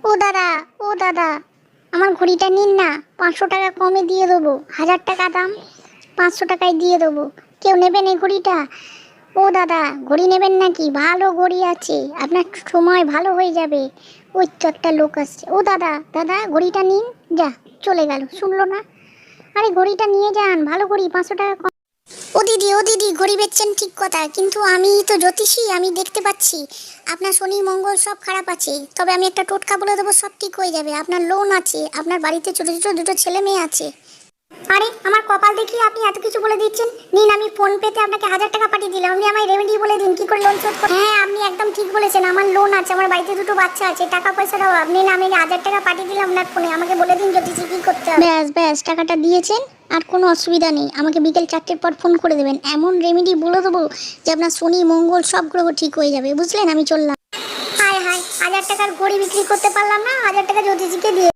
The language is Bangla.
ও দাদা, ও দাদা, আমার ঘড়িটা নিন না, 500 টাকা কমে দিয়ে দেবো। 1000 টাকা দাম, 500 টাকায় দিয়ে দেবো। কেউ নেবেন এই ঘড়িটা? ও দাদা, ঘড়ি নেবেন নাকি? ভালো ঘড়ি আছে, আপনার সময় ভালো হয়ে যাবে। ওই তো একটা লোক আসছে। ও দাদা, দাদা ঘড়িটা নিন। যা, চলে গেল, শুনলো না। আরে ঘড়িটা নিয়ে যান, ভালো ঘড়ি, 500 টাকা কম। ও দিদি, ঘড়ি বেচছেন ঠিক কথা, কিন্তু আমি তো জ্যোতিষী, আমি দেখতে পাচ্ছি আপনার শনি মঙ্গল সব খারাপ আছে। তবে আমি একটা টোটকা বলে দেবো, সব ঠিক হয়ে যাবে। আপনার লোন আছে, আপনার বাড়িতে ছোটো ছোটো দুটো ছেলে মেয়ে আছে। আরে আমার কপাল দেখিয়ে আপনি এত কিছু বলে দিচ্ছেন। নিন, আমি ফোন পেতে আপনাকে 1000 টাকা পাঠিয়ে দিলাম। আপনি আমায় রেমেডি বলে দিন, কি করে লোন শোধ করব। হ্যাঁ, আপনি একদম ঠিক বলেছেন, আমার লোন আছে, আমার বাড়িতে দুটো বাচ্চা আছে, টাকা পয়সার অভাব। নিন, আমি 1000 টাকা পাঠিয়ে দিলাম আপনার ফোনে। আমাকে বলে দিন জ্যোতিষী কি করতে হবে। ব্যাস ব্যাস, টাকাটা দিয়েছেন, আর কোনো অসুবিধা নেই। আমাকে বিকেল 4টের পর ফোন করে দেবেন, এমন রেমেডি বলে দেবো যে আপনার শনি মঙ্গল সব গ্রহ ঠিক হয়ে যাবে। বুঝলেন? আমি চললাম। হায় হায়, 1000 টাকার ঘড়ি বিক্রি করতে পারলাম না, 1000 টাকা জ্যোতিষীকে দিয়ে।